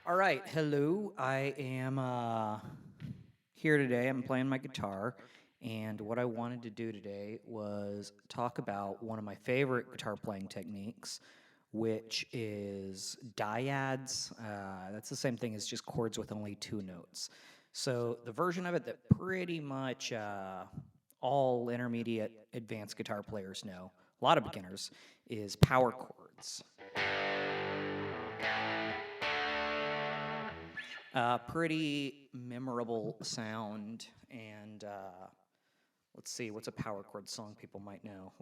All right, hello. I am here today. I'm playing my guitar, and what I wanted to do today was talk about one of my favorite guitar playing techniques, which is Diads. That's the same thing as just chords with only two notes. So the version of it that pretty much all intermediate advanced guitar players know, a lot of beginners, is power chords. Pretty memorable sound, and let's see, what's a power chord song people might know?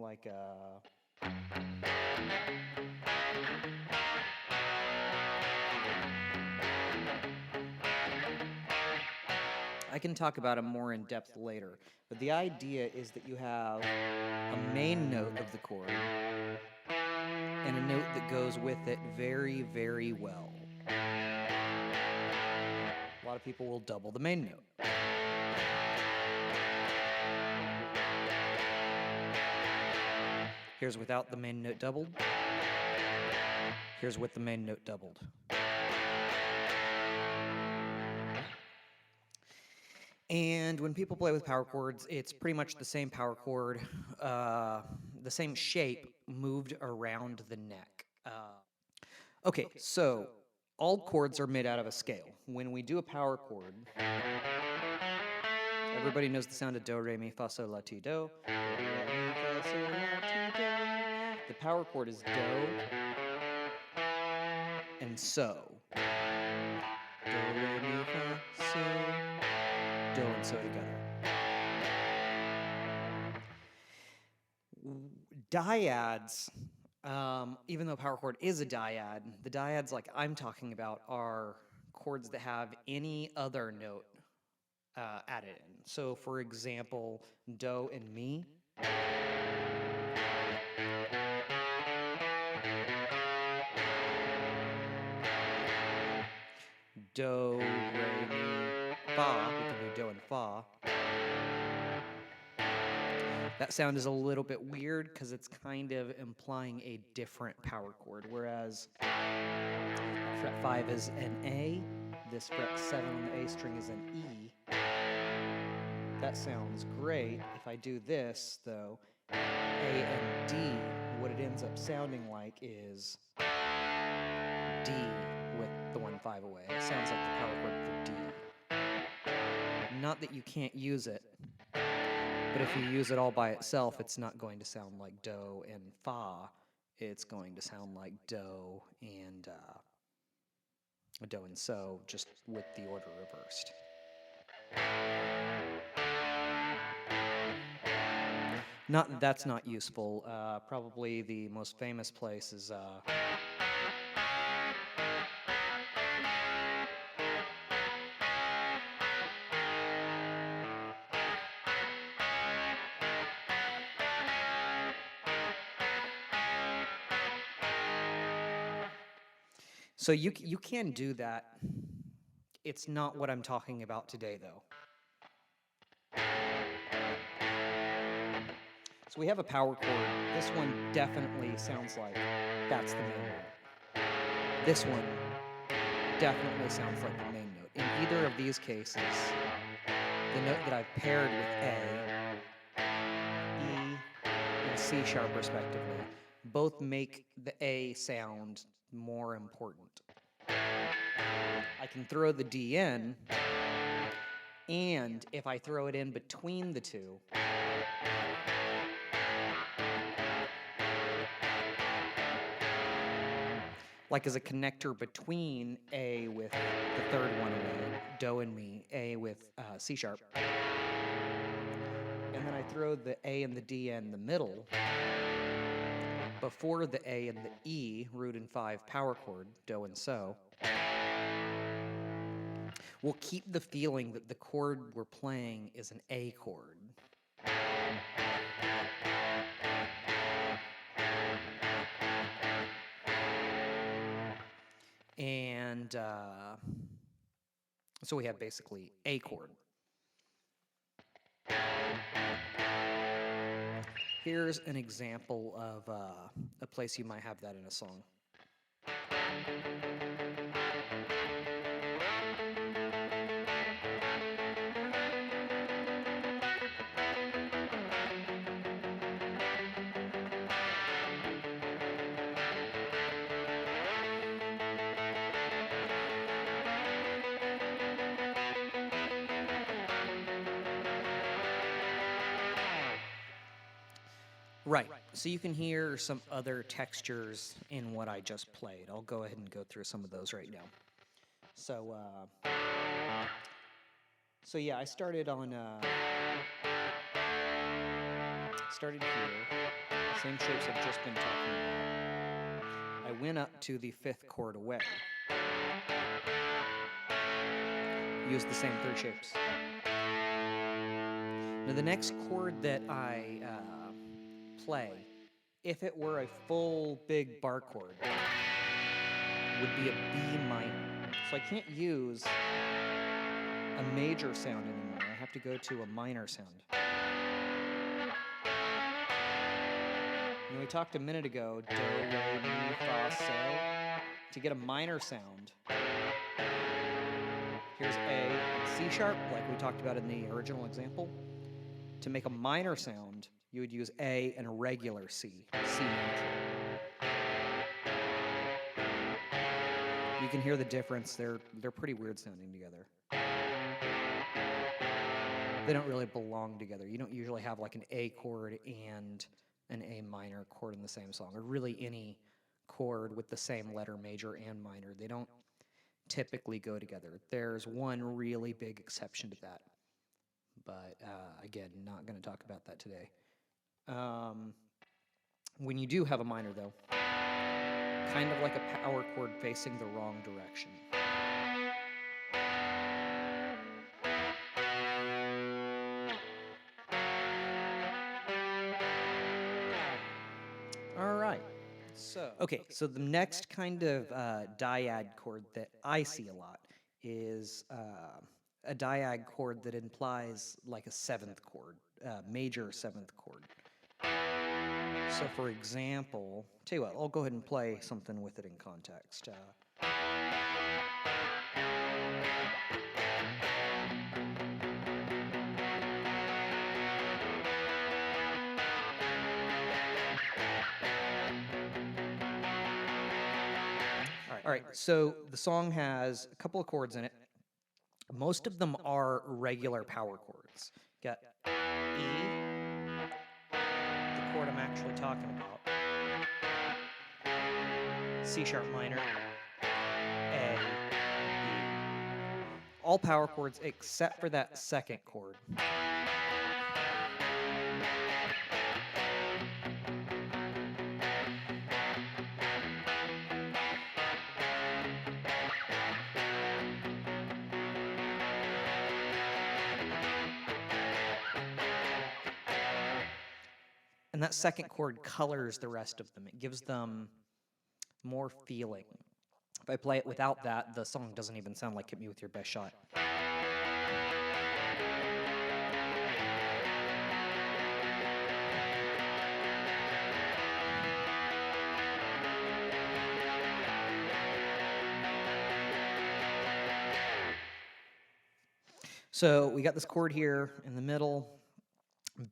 I can talk about it more in depth later, but the idea is that you have a main note of the chord and a note that goes with it very, very well. A lot of people will double the main note. Here's without the main note doubled. Here's with the main note doubled. And when people play with power chords, it's pretty much the same power chord, the same shape moved around the neck. Okay, so all chords are made out of a scale. When we do a power chord, everybody knows the sound of do, re, mi, fa, sol, la, ti, do. Do, re, mi, fa, sol, la, ti, do. The power chord is do and so. Do, re, mi, fa, sol, do and so together. Dyads, even though power chord is a dyad, the dyads like I'm talking about are chords that have any other note added in. So for example, do and mi. Do, re, mi, fa. We can do do and fa. That sound is a little bit weird because it's kind of implying a different power chord, whereas fret 5 is an A, this fret 7 on the A string is an E. That sounds great. If I do this, though, A and D, what it ends up sounding like is D with the 1-5 away. It sounds like the power chord for D. Not that you can't use it, but if you use it all by itself, it's not going to sound like do and fa. It's going to sound like do and so, just with the order reversed. That's not useful. Probably the most famous place is so you can do that. It's not what I'm talking about today, though. So we have a power chord. This one definitely sounds like that's the main note. This one definitely sounds like the main note. In either of these cases, the note that I've paired with A, E, and C sharp respectively, both make the A sound more important. I can throw the D in, and if I throw it in between the two, like as a connector between A with the third one away, do and mi, A with C sharp, and then I throw the A and the D in the middle, before the A and the E, root and 5 power chord, do and so, we'll keep the feeling that the chord we're playing is an A chord. And so we have basically A chord. Here's an example of a place you might have that in a song. Right. So you can hear some other textures in what I just played. I'll go ahead and go through some of those right now. So, so yeah, I started on, started here, same shapes I've just been talking about. I went up to the 5th chord away. Used the same 3rd shapes. Now the next chord that I play, if it were a full big bar chord, would be a B minor. So I can't use a major sound anymore. I have to go to a minor sound. And we talked a minute ago, do, re, mi, fa, sol. To get a minor sound, here's A and C sharp, like we talked about in the original example. To make a minor sound, you would use A and a regular C, C natural. You can hear the difference. They're pretty weird sounding together. They don't really belong together. You don't usually have like an A chord and an A minor chord in the same song, or really any chord with the same letter, major and minor. They don't typically go together. There's one really big exception to that, but again, not going to talk about that today. When you do have a minor, though, kind of like a power chord facing the wrong direction. All right. So the next kind of dyad chord that I see a lot is a dyad chord that implies like a 7th chord, major 7th chord. So for example, tell you what, I'll go ahead and play something with it in context. All right, so the song has a couple of chords in it. Most of them are regular power chords. Got E, the chord I'm actually talking about, C sharp minor, A, E. All power chords except for that 2nd chord. And that 2nd chord colors the rest of them. It gives them more feeling. If I play it without that, the song doesn't even sound like Hit Me With Your Best Shot. So we got this chord here in the middle.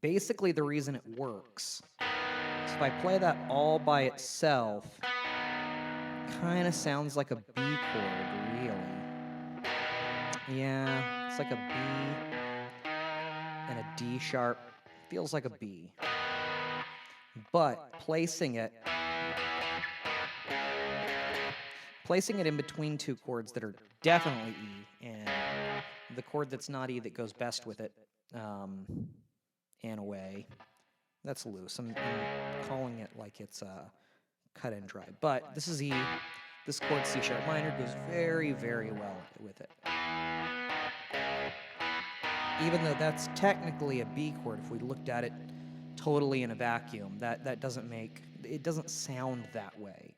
Basically, the reason it works is if I play that all by itself, kind of sounds like a B chord, really. Yeah, it's like a B and a D sharp. Feels like a B. But placing it in between 2 chords that are definitely E, and the chord that's not E that goes best with it, in a way, that's loose. I'm calling it like it's cut and dry. But this is E. This chord, C sharp minor, goes very, very well with it. Even though that's technically a B chord, if we looked at it totally in a vacuum, that doesn't make, it doesn't sound that way.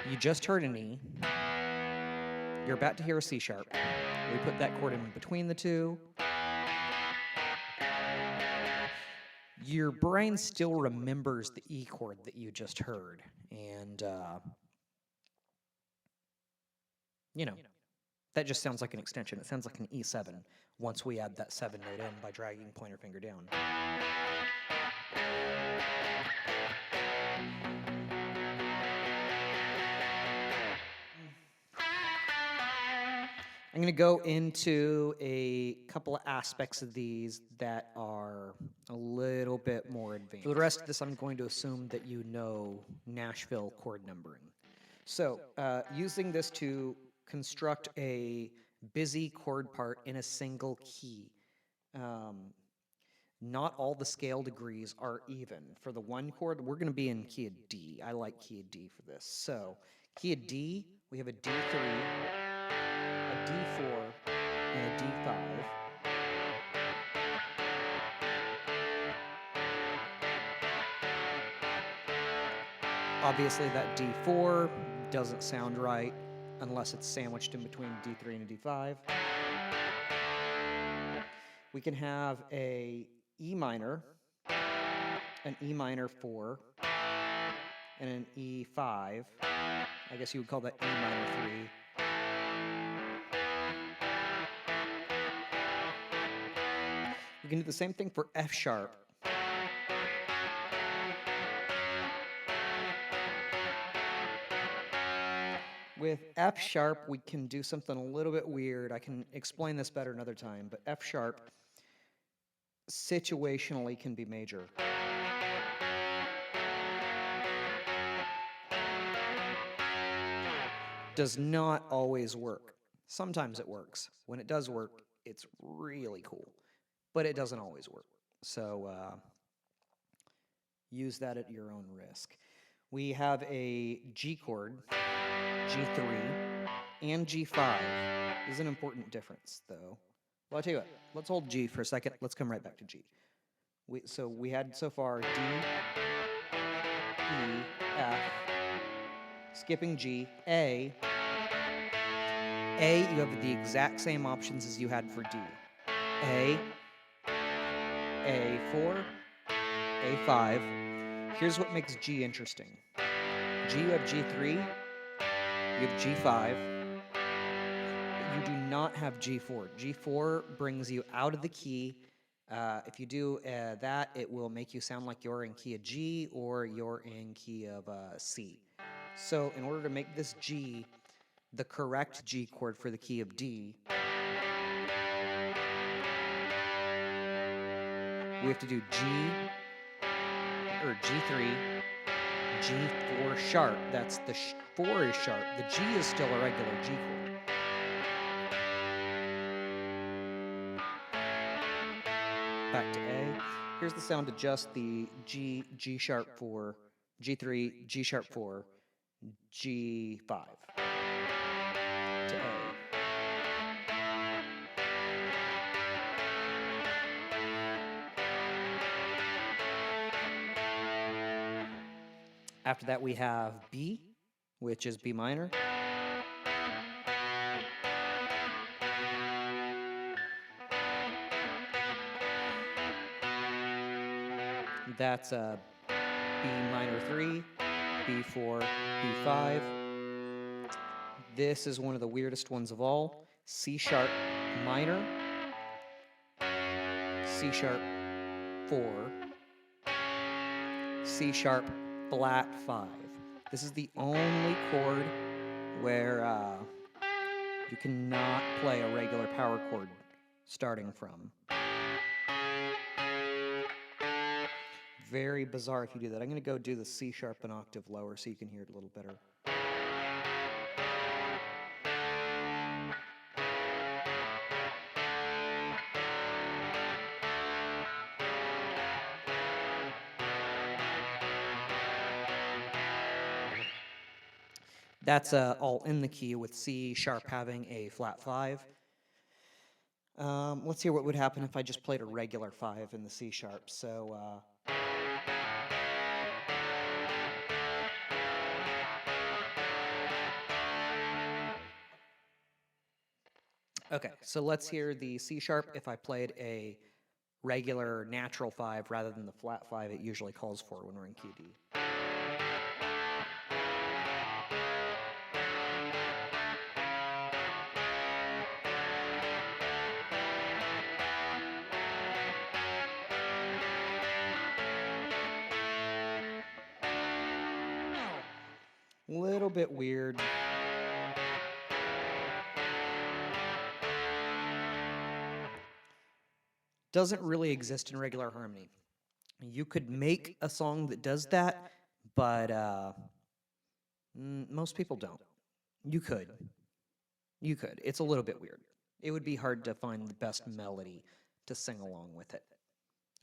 You just heard an E. You're about to hear a C sharp. We put that chord in between the 2. Your brain still remembers the E chord that you just heard. And, you know, that just sounds like an extension. It sounds like an E7 once we add that 7 note in by dragging pointer finger down. I'm going to go into a couple of aspects of these that are a little bit more advanced. For the rest of this, I'm going to assume that you know Nashville chord numbering. So, using this to construct a busy chord part in a single key. Not all the scale degrees are even. For the one chord, we're going to be in key of D. I like key of D for this. So, key of D, we have a D3, a D4, and a D5. Obviously, that D4 doesn't sound right unless it's sandwiched in between a D3 and a D5. We can have a E minor, an E minor 4, and an E5. I guess you would call that E minor 3. We can do the same thing for F sharp. With F sharp, we can do something a little bit weird. I can explain this better another time, but F sharp situationally can be major. Does not always work. Sometimes it works. When it does work, it's really cool, but it doesn't always work. So use that at your own risk. We have a G chord, G3, and G5. This is an important difference, though. Well, I'll tell you what. Let's hold G for a second. Let's come right back to G. So we had so far D, E, F, skipping G, A. A, you have the exact same options as you had for D. A, A4, A5. Here's what makes G interesting. G, you have G3, you have G5, but you do not have G4. G4 brings you out of the key. If you do that, it will make you sound like you're in key of G or you're in key of C. So in order to make this G the correct G chord for the key of D, we have to do G, or G3, G4 sharp. That's the 4 is sharp. The G is still a regular G chord. Back to A. Here's the sound of just the G, G sharp 4, G3, G sharp 4, G5 to A. After that, we have B, which is B minor. That's a B minor 3, B4, B5. This is one of the weirdest ones of all. C sharp minor, C sharp 4, C sharp flat 5. This is the only chord where you cannot play a regular power chord starting from. Very bizarre if you do that. I'm going to go do the C sharp an octave lower so you can hear it a little better. That's all in the key with C sharp having a flat 5. Let's hear what would happen if I just played a regular 5 in the C sharp. So okay, so let's hear the C sharp if I played a regular natural 5 rather than the flat 5 it usually calls for when we're in key D. Little bit weird. doesn't really exist in regular harmony. You could make a song that does that, but most people don't. You could. You could. It's a little bit weird. It would be hard to find the best melody to sing along with it.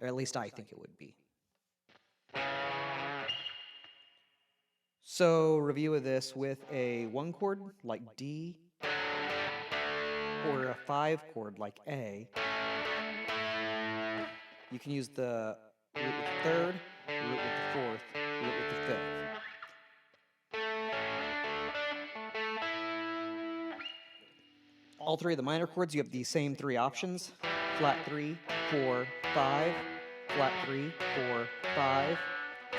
Or at least I think it would be. So, review of this with a 1 chord like D, or a 5 chord like A. You can use the root with the 3rd, root with the 4th, root with the 5th. All 3 of the minor chords, you have the same 3 options: flat 3, 4, 5, flat 3, 4, 5,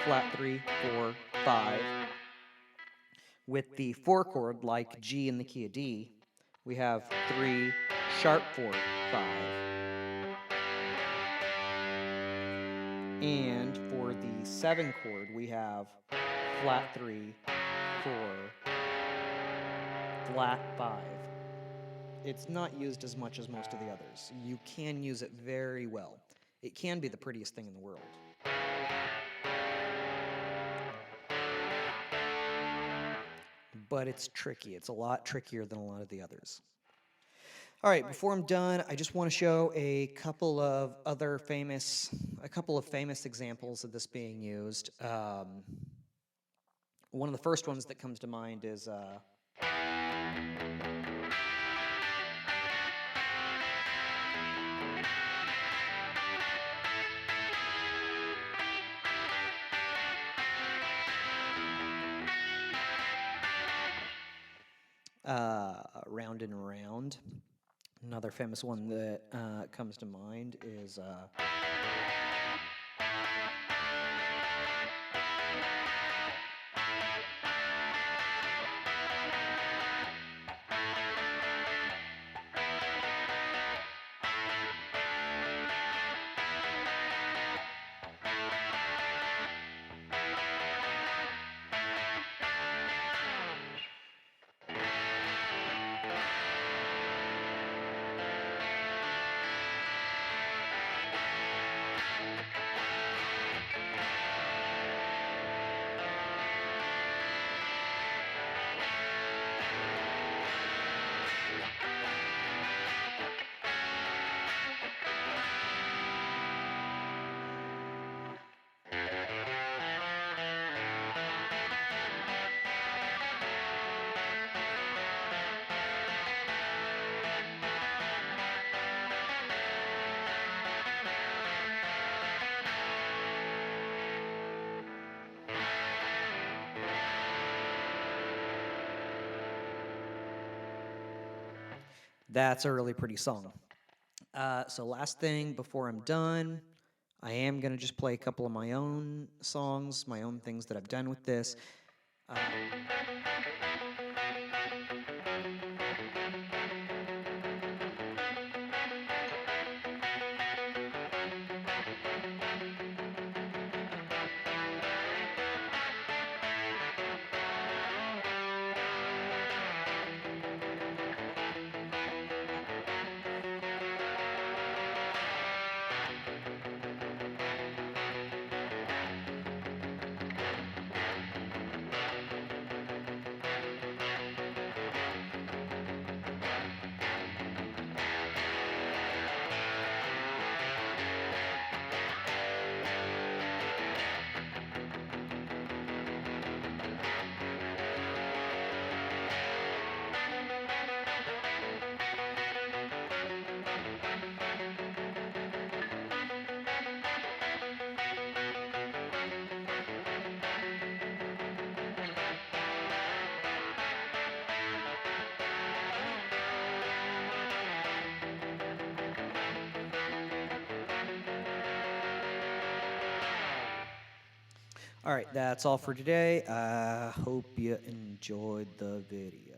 flat 3, 4, 5. With the 4 chord, like G in the key of D, we have 3, sharp 4, 5. And for the 7 chord, we have flat 3, 4, flat 5. It's not used as much as most of the others. You can use it very well. It can be the prettiest thing in the world. But it's tricky. It's a lot trickier than a lot of the others. All right, before I'm done, I just want to show a couple of famous examples of this being used. One of the first ones that comes to mind is Round and Round. Another famous one that comes to mind is that's a really pretty song. So last thing before I'm done, I am going to just play a couple of my own songs, my own things that I've done with this. All right, that's all for today. I hope you enjoyed the video.